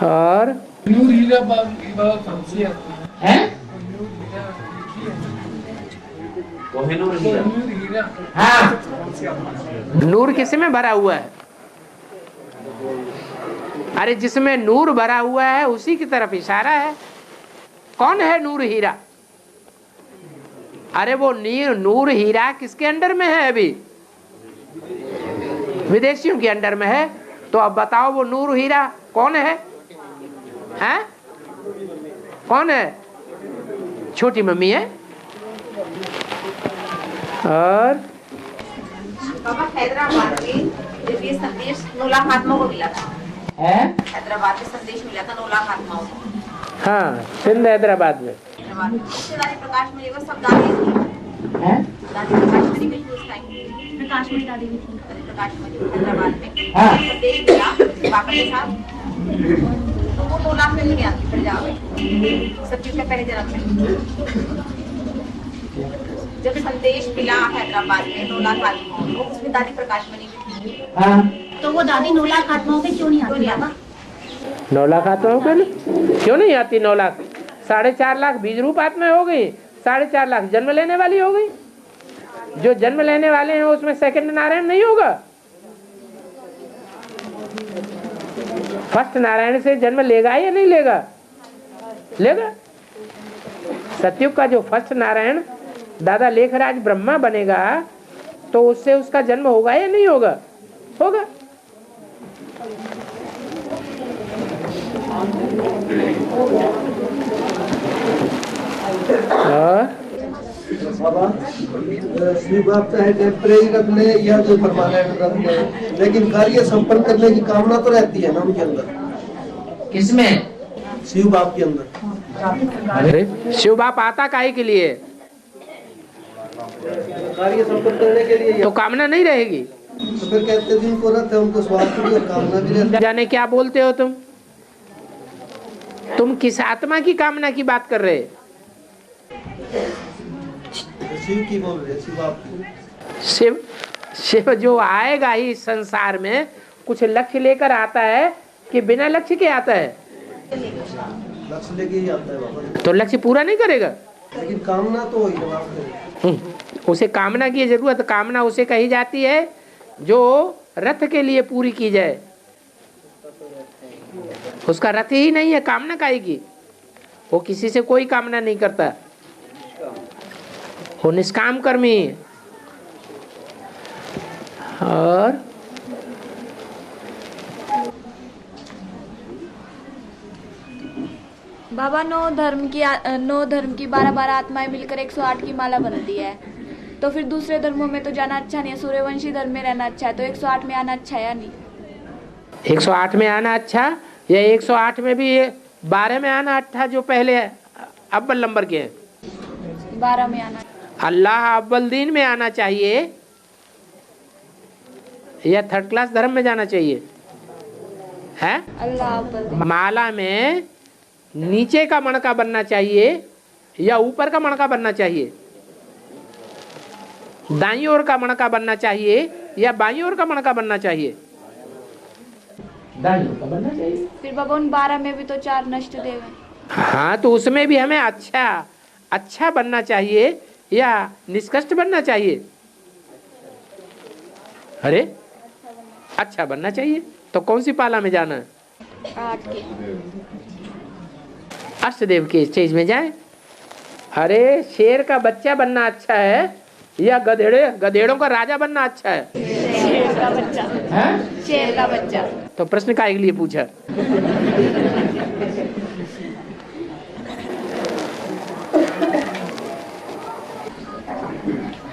और नूर हीरा बाबा कौन सी है? वो है नूर हीरा। नूर हीरा। हाँ, नूर किसमें भरा हुआ है? अरे जिसमें नूर भरा हुआ है उसी की तरफ इशारा है। कौन है नूर हीरा? अरे वो नूर हीरा किसके अंडर में है? अभी विदेशियों के अंडर में है। तो अब बताओ वो नूर हीरा कौन है? हैं? कौन है? छोटी मम्मी है। और बाबा हैदराबाद में जब ये संदेश 9 लाख आत्माओं को मिला था, हैदराबाद में संदेश मिला था 9 लाख आत्माओं को। हाँ, सिंध हैदराबाद में। उससे दादी प्रकाश में वो सब दादी थी। दादी प्रकाश में भी उस टाइम प्रकाश में दादी भी थी। दादी प्रकाश में हैदराबाद में संदेश मिला बाबा के साथ। तो वो 9 लाख में नहीं आती फिर जावे सत्युग के पहले जन्म में जब संदेश मिला हैदराबाद में 9 लाख आत्माओं को, उसमें दादी प्रकाश में नहीं थी। तो वो दादी 9 लाख आत्माओं में क्यों नहीं आती? 9 लाख आत्माओं पे क्यों नहीं आती? 9 लाख 4.5 लाख बीज रूप आत्माएं हो गई, 4.5 लाख जन्म लेने वाली हो गई। जो जन्म लेने वाले हैं उसमें सेकंड नारायण नहीं होगा। फर्स्ट नारायण से जन्म लेगा या नहीं लेगा? लेगा। सतयुग का जो फर्स्ट नारायण दादा लेखराज ब्रह्मा बनेगा तो उससे उसका जन्म होगा या नहीं होगा? होगा। बाबा शिव बाप चाहे टेम्परेरी रख ले या जो परमानेंट रख ले, लेकिन कार्य संपन्न करने की कामना तो रहती है ना उनके अंदर। किसमें? शिव बाप के अंदर। अरे शिव बाप आता काहे के लिए? कार्य संपन्न करने के लिए। तो कामना नहीं रहेगी। तो फिर कहते जिनको रथ है उनको स्वार्थ भी और कामना भी रहती है। जाने क्या बोलते हो तुम? तुम किस आत्मा की कामना की बात कर रहे? शिव की बोल रहे, शिव आपकी। शिव शिव जो आएगा ही संसार में, कुछ लक्ष्य लेकर आता है कि बिना लक्ष्य के आता है? लक्ष्य लेके ही आता है बाबा। तो लक्ष्य पूरा नहीं करेगा? लेकिन कामना तो वही है बाबा। उसे कामना की जरूरत, कामना उसे कही जाती है जो रथ के लिए पूरी की जाए। उसका रथ ही नहीं है, कामना काहे की? वो किसी से कोई कामना नहीं करता, वो निष्काम कर्मी है। और बाबा, 9 धर्म की 12 आत्माएं मिलकर 108 की माला बनती है। तो फिर दूसरे धर्मों में तो जाना अच्छा नहीं है, सूर्यवंशी धर्म में रहना अच्छा है। तो 108 में आना अच्छा है या नहीं? 108 में आना अच्छा, या 108 में भी 12 में आना अच्छा, जो पहले अव्वल नंबर के हैं? 12 में आना। अल्लाह अव्वल दीन में आना चाहिए या थर्ड क्लास धर्म में जाना चाहिए? है अल्लाह अव्वल। माला में नीचे का मणका बनना चाहिए या ऊपर का मणका बनना चाहिए? दाईं ओर का मणका बनना चाहिए या बाईं ओर का मणका बनना चाहिए? दाईं ओर का बनना चाहिए। फिर बाबा, उन 12 में भी तो 4 नष्ट देव हैं। हाँ, तो उसमें भी हमें अच्छा बनना चाहिए या निष्कष्ट बनना चाहिए? अरे अच्छा बनना चाहिए। तो कौन सी पाला में जाना है? 8 के। अष्टदेव के स्टेज में जाए। अरे शेर का बच्चा बनना अच्छा है या गधेड़ों का राजा बनना अच्छा है? शेर का बच्चा। है? शेर का बच्चा। तो प्रश्न काहे के लिए पूछा?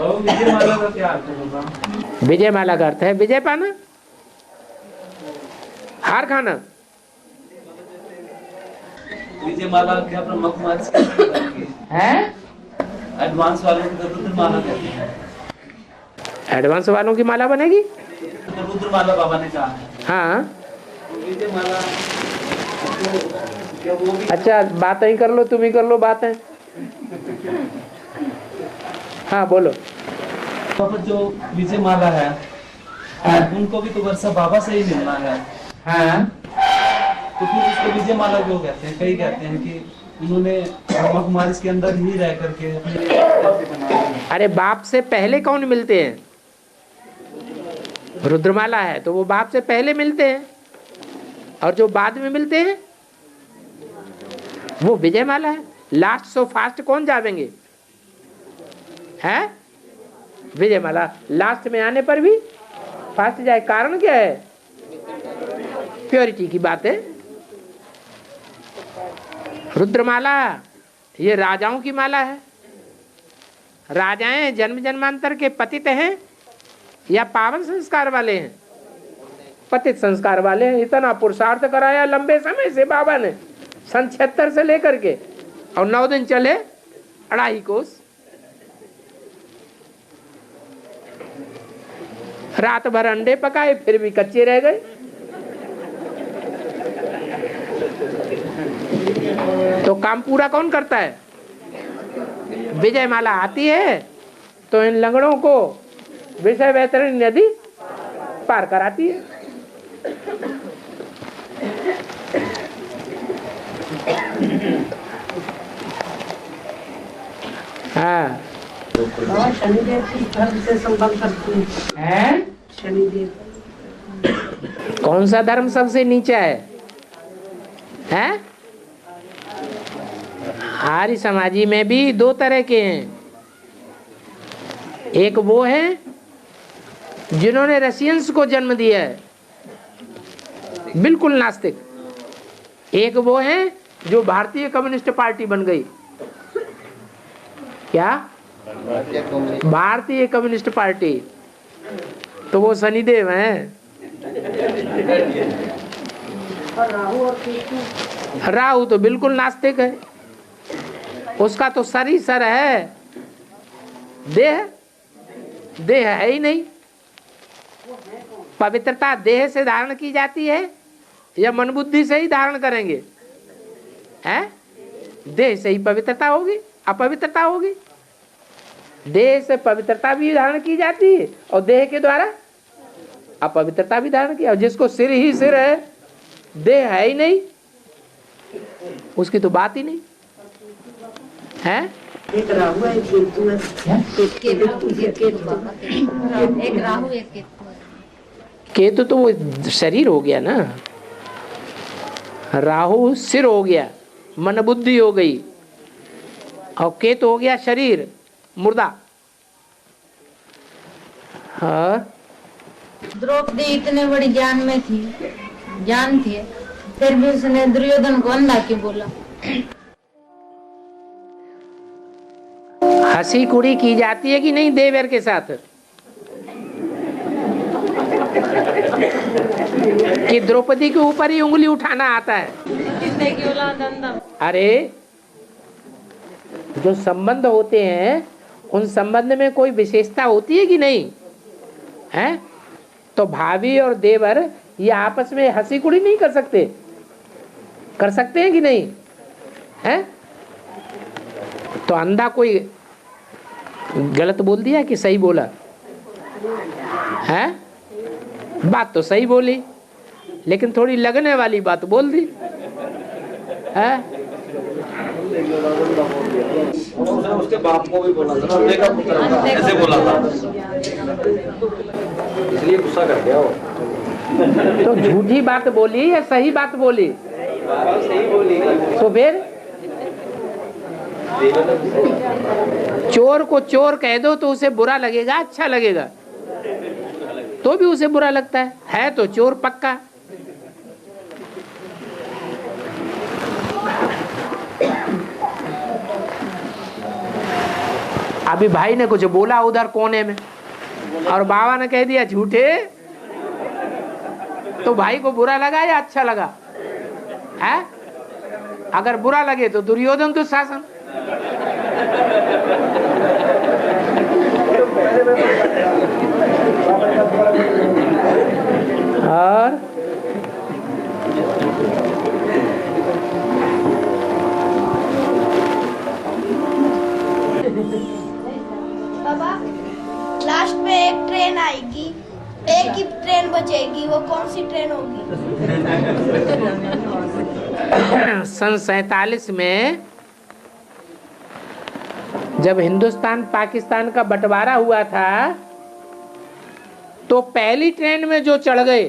विजय माला का क्या अर्थ है बाबा? विजय माला का अर्थ है विजय पाना, हार खाना। विजय माला क्या प्रमुख है? एडवांस वालों की तो रुद्र माला कहते हैं। एडवांस वालों की माला बनेगी? तो रुद्र माला बाबा ने कहा है। हाँ, विजय माला क्या वो भी? अच्छा बातें ही कर लो, तुम ही कर लो बातें। हाँ बोलो। बाबा, जो विजय माला है उनको भी तो वर्षा बाबा से ही मिलना है। हाँ, तो फिर उसको विजय माला क्यों कहते हैं? कई कहते हैं कि उन्होंने ब्रह्मा कुमारी के अंदर ही रह करके अपने। अरे बाप से पहले कौन मिलते हैं? रुद्रमाला है तो वो बाप से पहले मिलते हैं, और जो बाद में मिलते हैं वो विजय माला है। लास्ट सो फास्ट कौन जावेंगे? है विजय माला। लास्ट में आने पर भी फास्ट जाए, कारण क्या है? प्योरिटी की बात है। रुद्रमाला ये राजाओं की माला है। राजाएं जन्म जन्मांतर के पतित हैं या पावन संस्कार वाले हैं? पतित संस्कार वाले हैं। इतना पुरुषार्थ कराया लंबे समय से बाबा ने, सन 76 से लेकर के, और 9 दिन चले 2.5 कोस। रात भर अंडे पकाए फिर भी कच्चे रह गए। तो काम पूरा कौन करता है? विजय माला आती है तो इन लंगड़ों को विषय वैतरणी नदी पार कराती है। हाँ, शनिदेव की धर्म से संबंध करती है? शनिदेव कौन सा धर्म सबसे नीचा है? हैं? आर्य समाजी में भी 2 तरह के हैं। एक वो है जिन्होंने रशियंस को जन्म दिया है, बिल्कुल नास्तिक। एक वो है जो भारतीय कम्युनिस्ट पार्टी बन गई। क्या? भारतीय कम्युनिस्ट पार्टी। तो वो शनिदेव हैं। राहु तो बिल्कुल नास्तिक है, उसका तो सर ही सर है, देह है ही नहीं। पवित्रता देह से धारण की जाती है या मन बुद्धि से ही धारण करेंगे? है? देह से ही पवित्रता होगी, अपवित्रता होगी। देह से पवित्रता भी धारण की जाती है और देह के द्वारा अपवित्रता भी धारण की। और जिसको सिर ही सिर है, देह है ही नहीं, उसकी तो बात ही नहीं है। एक राहु है, एक केतु है। एक राहु एक केतु। केतु तो वो शरीर हो गया ना, राहु सिर हो गया, मन बुद्धि हो गई, और केतु हो गया शरीर, मुर्दा। हाँ, द्रौपदी इतने बड़ी जान में थी, जान थी, फिर भी उसने दुर्योधन को अंधा क्यों बोला? हंसी कुड़ी की जाती है कि नहीं देवर के साथ? कि द्रौपदी के ऊपर ही उंगली उठाना आता है? अरे जो संबंध होते हैं उन संबंध में कोई विशेषता होती है कि नहीं है? तो भाभी और देवर ये आपस में हंसी कुड़ी नहीं कर सकते? कर सकते हैं कि नहीं है? तो अंधा कोई गलत बोल दिया कि सही बोला है? बात तो सही बोली, लेकिन थोड़ी लगने वाली बात बोल दी है? उसके बाप को भी बोला था, अंधे का पुत्र ऐसे बोला था, इसलिए गुस्सा कर गया वो। तो झूठी बात बोली या सही बात बोली? सही बोली। तो फिर चोर को चोर कह दो तो उसे बुरा लगेगा, अच्छा लगेगा? तो भी उसे बुरा लगता है तो चोर पक्का। अभी भाई ने कुछ बोला उधर कोने में और बाबा ने कह दिया झूठे, तो भाई को बुरा लगा या अच्छा लगा है? अगर बुरा लगे तो दुर्योधन दुशासन। और बाबा लास्ट में एक ट्रेन आएगी, एक ही ट्रेन बचेगी, वो कौन सी ट्रेन होगी? सन 47 में जब हिंदुस्तान पाकिस्तान का बंटवारा हुआ था तो पहली ट्रेन में जो चढ़ गए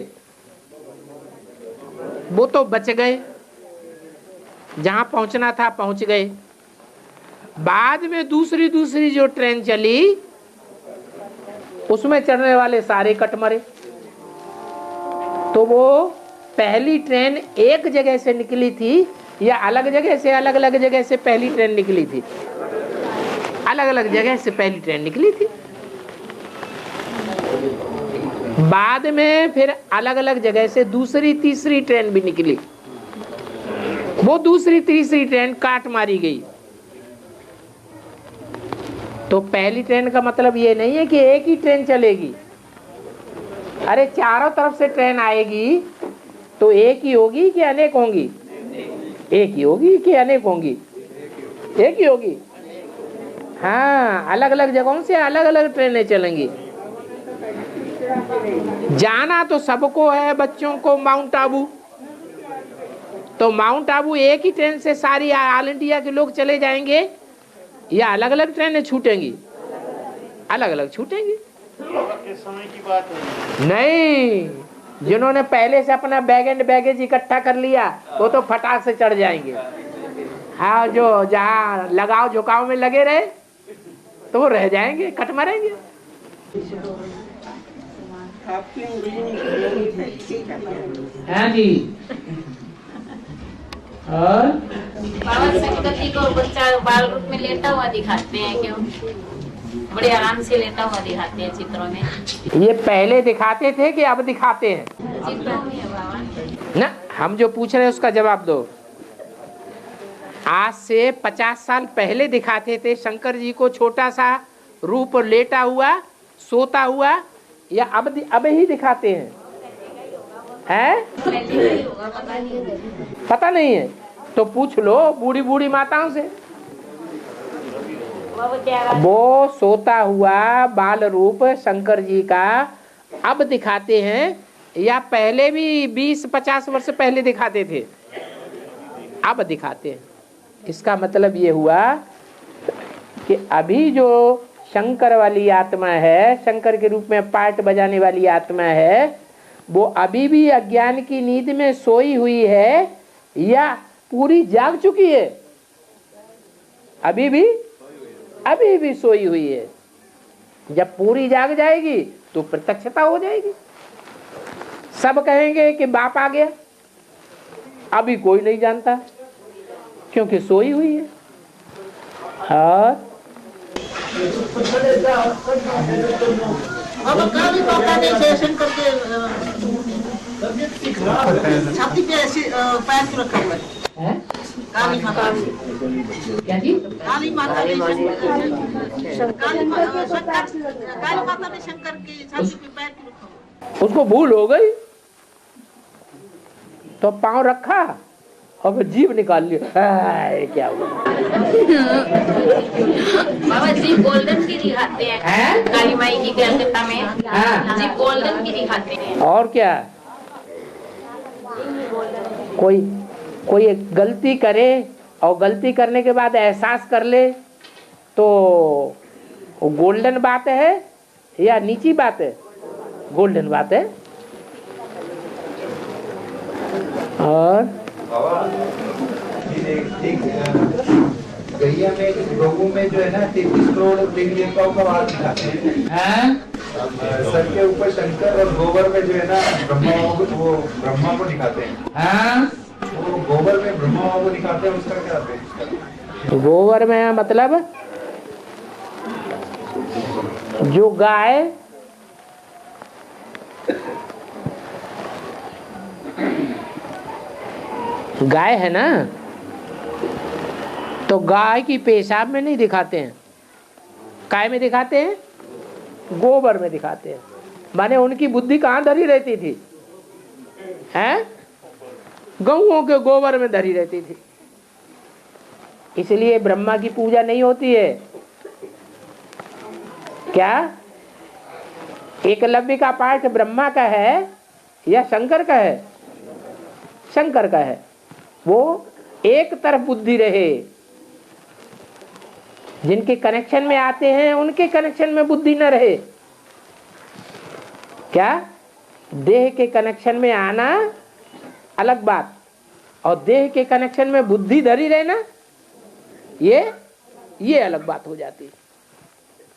वो तो बच गए, जहां पहुंचना था पहुंच गए। बाद में दूसरी जो ट्रेन चली उसमें चढ़ने वाले सारे कट मरे। तो वो पहली ट्रेन एक जगह से निकली थी या अलग अलग जगह से पहली ट्रेन निकली थी? अलग अलग जगह से पहली ट्रेन निकली थी। बाद में फिर अलग अलग जगह से दूसरी तीसरी ट्रेन भी निकली। वो दूसरी तीसरी ट्रेन काट मारी गई। तो पहली ट्रेन का मतलब ये नहीं है कि एक ही ट्रेन चलेगी। अरे चारों तरफ से ट्रेन आएगी तो एक ही होगी कि अनेक होंगी? एक ही होगी कि अनेक होंगी? एक ही होगी। हाँ, अलग अलग जगहों से अलग अलग ट्रेनें चलेंगी। जाना तो सबको है, बच्चों को माउंट आबू। तो माउंट आबू एक ही ट्रेन से सारी ऑल इंडिया के लोग चले जाएंगे या अलग अलग ट्रेनें छूटेंगी? अलग अलग छूटेंगी। समय की बात है नहीं, जिन्होंने पहले से अपना बैग एंड बैगेज इकट्ठा कर लिया वो तो फटाक से चढ़ जाएंगे। हाँ, जो जहाँ लगाव झुकाव में लगे रहे तो वो रह जाएंगे, कट मरेंगे। हाँ जी। और बाबा शंकर जी को बच्चा बाल रूप में लेटा हुआ दिखाते हैं, क्यों? बड़े आराम से लेटा हुआ दिखाते हैं चित्रों में। ये पहले दिखाते थे कि अब दिखाते हैं? चित्रों में है बाबा। ना, हम जो पूछ रहे हैं उसका जवाब दो। आज से 50 साल पहले दिखाते थे शंकर जी को छोटा सा रूप लेटा हुआ सोता हुआ, या अब ही दिखाते हैं? हैं? पता नहीं है। तो पूछ लो बूढ़ी बूढ़ी माताओं से। वो सोता हुआ बाल रूप शंकर जी का अब दिखाते हैं या पहले भी 20-50 वर्ष पहले दिखाते थे? अब दिखाते हैं। इसका मतलब ये हुआ कि अभी जो शंकर वाली आत्मा है, शंकर के रूप में पार्ट बजाने वाली आत्मा है, वो अभी भी अज्ञान की नींद में सोई हुई है या पूरी जाग चुकी है? अभी भी सोई हुई है। जब पूरी जाग जाएगी तो प्रत्यक्षता हो जाएगी। सब कहेंगे कि बाप आ गया, अभी कोई नहीं जानता क्योंकि सोई हुई है। और अब काली माता ने सेशन करके छाती पे ऐसे पैर को रखा हुआ है। काली माता क्या जी? काली माता ने शंकर की छाती पे पैर को रखा हुआ। उसको भूल हो गई तो पांव रखा और फिर जीभ निकाल लिया। क्या हुआ? बाबा जी गोल्डन की दिखाते हैं काली माई की कलकत्ता में। जी गोल्डन की दिखाते हैं। और क्या? कोई गलती करे और गलती करने के बाद एहसास कर ले तो वो गोल्डन बात है या नीची बात है? गोल्डन बात है। और गैया में गऊ में जो है ना 33 करोड़ देवी देवताओं का वार दिखाते हैं। सर के ऊपर शंकर और गोबर में जो है ना ब्रह्मा को दिखाते हैं। वो गोबर में ब्रह्मा को दिखाते हैं, उसका क्या है? गोबर में मतलब जो गाय है ना, तो गाय की पेशाब में नहीं दिखाते हैं। काय में दिखाते हैं? गोबर में दिखाते हैं। माने उनकी बुद्धि कहाँ धरी रहती थी? हैं? गऊओं के गोबर में धरी रहती थी। इसलिए ब्रह्मा की पूजा नहीं होती है। क्या एकलव्य का पाठ ब्रह्मा का है या शंकर का है? शंकर का है। वो एक तरफ बुद्धि रहे। जिनके कनेक्शन में आते हैं उनके कनेक्शन में बुद्धि न रहे। क्या देह के कनेक्शन में आना अलग बात, और देह के कनेक्शन में बुद्धि धरी रहना ये अलग बात हो जाती।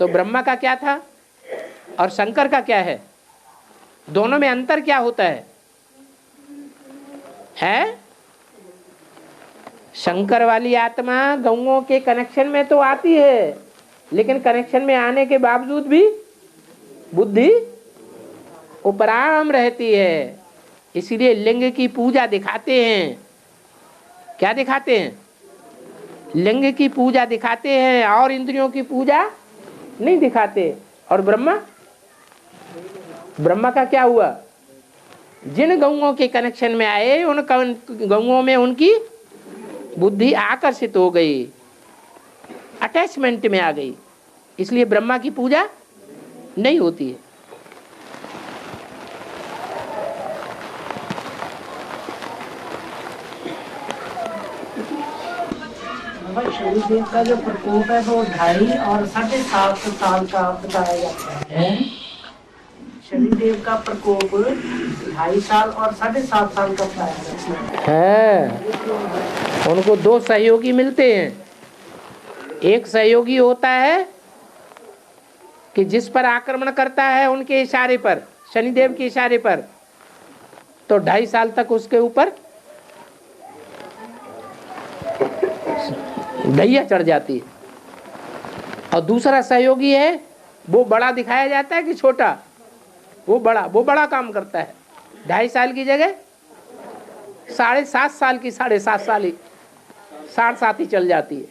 तो ब्रह्मा का क्या था और शंकर का क्या है? दोनों में अंतर क्या होता है? शंकर वाली आत्मा गौओं के कनेक्शन में तो आती है, लेकिन कनेक्शन में आने के बावजूद भी बुद्धि उपराम रहती है। इसीलिए लिंग की पूजा दिखाते हैं। क्या दिखाते हैं? लिंग की पूजा दिखाते हैं और इंद्रियों की पूजा नहीं दिखाते। और ब्रह्मा का क्या हुआ? जिन गौओं के कनेक्शन में आए उन गौओं में उनकी बुद्धि आकर्षित हो गई, अटैचमेंट में आ गई। इसलिए ब्रह्मा की पूजा नहीं होती है। शनिदेव का जो प्रकोप है वो 2.5 और 7.5 साल का बताया जाता है। शनिदेव का प्रकोप 2.5 साल और 7.5 साल का बताया जाता है। उनको 2 सहयोगी मिलते हैं। एक सहयोगी होता है कि जिस पर आक्रमण करता है उनके इशारे पर, शनिदेव के इशारे पर, तो 2.5 साल तक उसके ऊपर दैया चढ़ जाती है। और दूसरा सहयोगी है, वो बड़ा दिखाया जाता है कि छोटा, वो बड़ा काम करता है। 2.5 साल की जगह 7.5 साल की 7.5 साल ही 7.5 ही चल जाती है।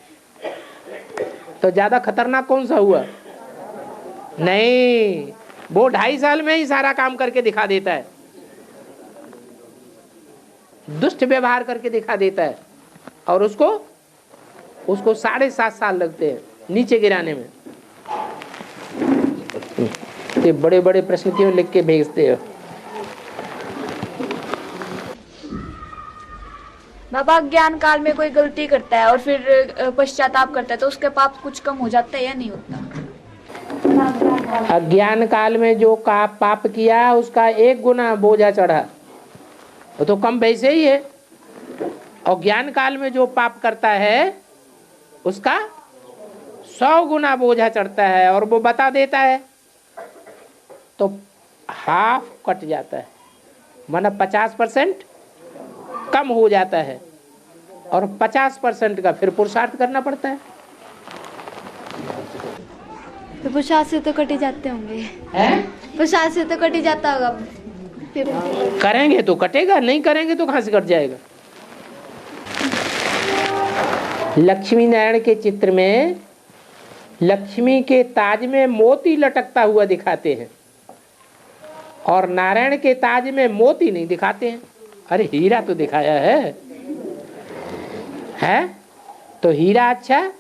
तो ज्यादा खतरनाक कौन सा हुआ? नहीं, वो 2.5 साल में ही सारा काम करके दिखा देता है, दुष्ट व्यवहार करके दिखा देता है। और उसको 7.5 साल लगते हैं नीचे गिराने में। ये बड़े बड़े प्रश्न क्यों लिख के भेजते हो? बाबा ज्ञान काल में कोई गलती करता है और फिर पश्चाताप करता है तो उसके पाप कुछ कम हो जाता है या नहीं होता? अज्ञान काल में जो पाप किया उसका 1 गुना बोझा चढ़ा, वो तो कम वैसे ही है। और ज्ञान काल में जो पाप करता है उसका 100 गुना बोझा चढ़ता है और वो बता देता है तो हाफ कट जाता है, मतलब 50% कम हो जाता है और 50% का फिर पुरुषार्थ करना पड़ता है। तो पुरुषार्थ से तो कटे जाते होंगे, पुरुषार्थ से तो कट ही जाता होगा। करेंगे तो कटेगा, नहीं करेंगे तो कहाँ से कट जाएगा। लक्ष्मी नारायण के चित्र में लक्ष्मी के ताज में मोती लटकता हुआ दिखाते हैं और नारायण के ताज में मोती नहीं दिखाते हैं। अरे हीरा तो दिखाया है? तो हीरा अच्छा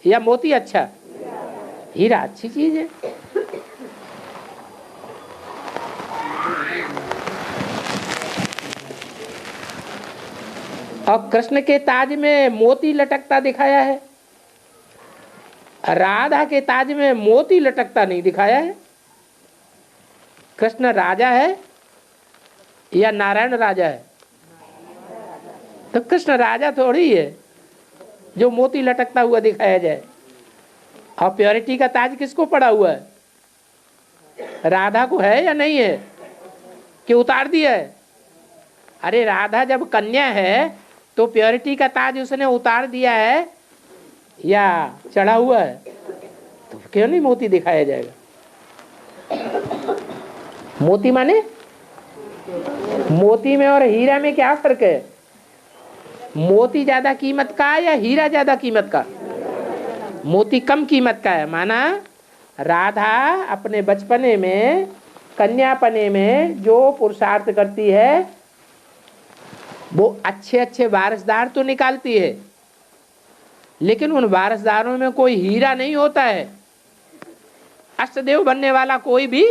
या मोती अच्छा? हीरा अच्छी चीज है। और कृष्ण के ताज में मोती लटकता दिखाया है, राधा के ताज में मोती लटकता नहीं दिखाया है। कृष्ण राजा है या नारायण राजा है? तो कृष्ण राजा थोड़ी है जो मोती लटकता हुआ दिखाया जाए। और प्योरिटी का ताज किसको पड़ा हुआ है? राधा को है या नहीं है कि उतार दिया है? अरे राधा जब कन्या है तो प्योरिटी का ताज उसने उतार दिया है या चढ़ा हुआ है? तो क्यों नहीं मोती दिखाया जाएगा? मोती माने मोती में और हीरा में क्या फर्क है? मोती ज्यादा कीमत का या हीरा ज्यादा कीमत का? मोती कम कीमत का है। माना राधा अपने बचपने में कन्यापने में जो पुरुषार्थ करती है वो अच्छे अच्छे वारसदार तो निकालती है, लेकिन उन वारसदारों में कोई हीरा नहीं होता है, अष्टदेव बनने वाला कोई भी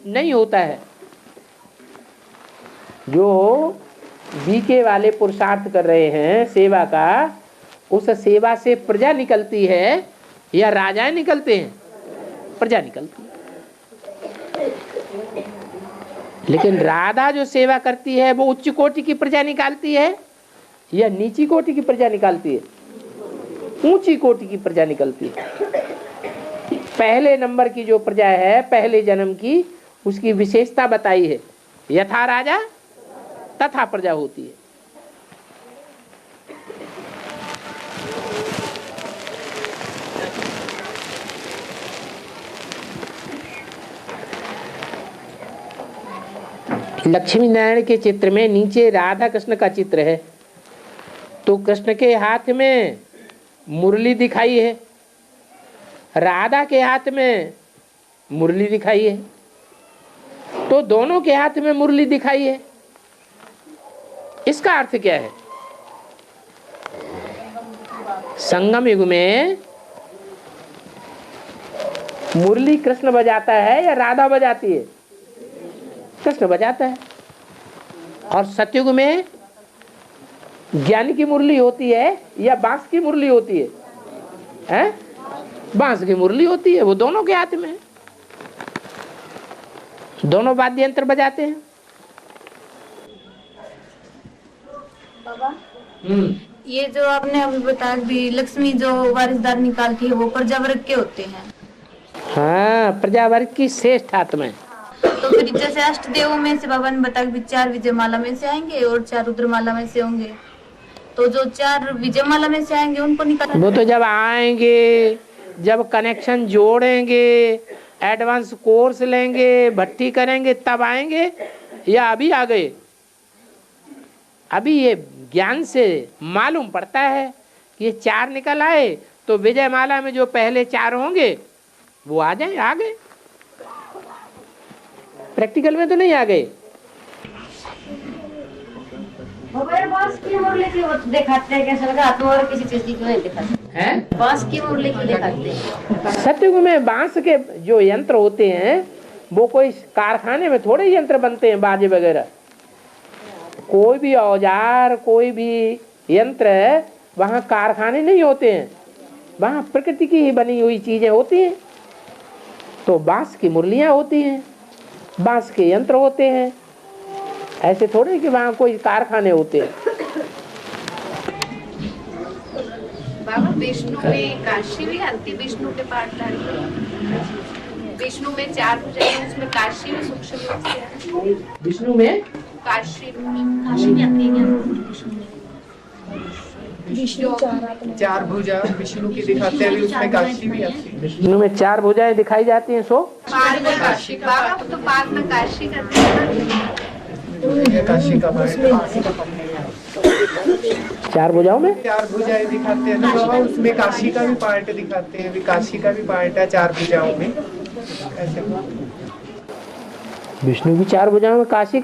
नहीं होता है। जो बीके वाले पुरुषार्थ कर रहे हैं सेवा का, उस सेवा से प्रजा निकलती है या राजाएं निकलते हैं? प्रजा निकलती है। लेकिन राधा जो सेवा करती है वो उच्च कोटि की प्रजा निकालती है या नीची कोटि की प्रजा निकालती है? ऊंची कोटि की प्रजा निकलती है। पहले नंबर की जो प्रजा है, पहले जन्म की, उसकी विशेषता बताई है, यथा राजा तथा प्रजा होती है। लक्ष्मी नारायण के चित्र में नीचे राधा कृष्ण का चित्र है, तो कृष्ण के हाथ में मुरली दिखाई है, राधा के हाथ में मुरली दिखाई है, तो दोनों के हाथ में मुरली दिखाई है। इसका अर्थ क्या है? संगम युग में मुरली कृष्ण बजाता है या राधा बजाती है? कृष्ण बजाता है। और सतयुग में ज्ञान की मुरली होती है या बांस की मुरली होती है? हैं? बांस की मुरली होती है, वो दोनों के हाथ में है, दोनों वाद्य यंत्र बजाते हैं। बाबा ये जो आपने अभी बताया भी लक्ष्मी जो वारिसदार निकालती है वो प्रजावर्ग के होते हैं। हाँ, प्रजावर्ग की श्रेष्ठ आत्मा है। तो फिर जैसे अष्टदेवों में से बाबा ने बताया कि 4 विजयमाला में से आएंगे और 4 रुद्रमाला में से होंगे, तो जो 4 विजयमाला में से आएंगे उनको निकाल, वो तो जब आएंगे, जब कनेक्शन जोड़ेंगे, एडवांस कोर्स लेंगे, भट्टी करेंगे, तब आएंगे या अभी आ गए? अभी ये ज्ञान से मालूम पड़ता है कि ये 4 निकल आए, तो विजयमाला में जो पहले 4 होंगे वो आ जाए, आ गए। प्रैक्टिकल में तो नहीं आ गए। बांस की मुरली की वो दिखाते हैं, कैसा लगा तो और किसी चीज की क्यों नहीं दिखाते हैं? बांस की मुरली की दिखाते हैं। सतयुग में बांस के जो यंत्र होते हैं वो कोई कारखाने में थोड़े यंत्र बनते हैं, बाजे वगैरह। कोई भी औजार, कोई भी यंत्र वहाँ कारखाने नहीं होते हैं, वहाँ प्रकृति की ही बनी हुई चीजें होती हैं। तो बांस की मुरलियाँ होती हैं, बांस के यंत्र होते हैं, ऐसे थोड़े कि वहाँ कोई कारखाने होते हैं। बाबा विष्णु में काशी भी आती, विष्णु के पाठ विष्णु में 4 भुजाएं, उसमें काशी भी सूक्ष्म रूप से है। विष्णु में काशी भी आती है। विष्णु 4 भुजा विष्णु की दिखाते हैं, उसमें काशी भी आती है। विष्णु में 4 भुजाएं दिखाई जाती हैं, सो पार में काशी का बाबा तो पार में काशी करते हैं। काशी का 4 भुजाओं में 4 भुजाएं दिखाते हैं ना बाबा, उसमें काशी का भी पार्ट दिखाते हैं, काशी का भी पार्ट है 4 भुजाओं में। ऐसे विष्णु की 4 भुजाओं में काशी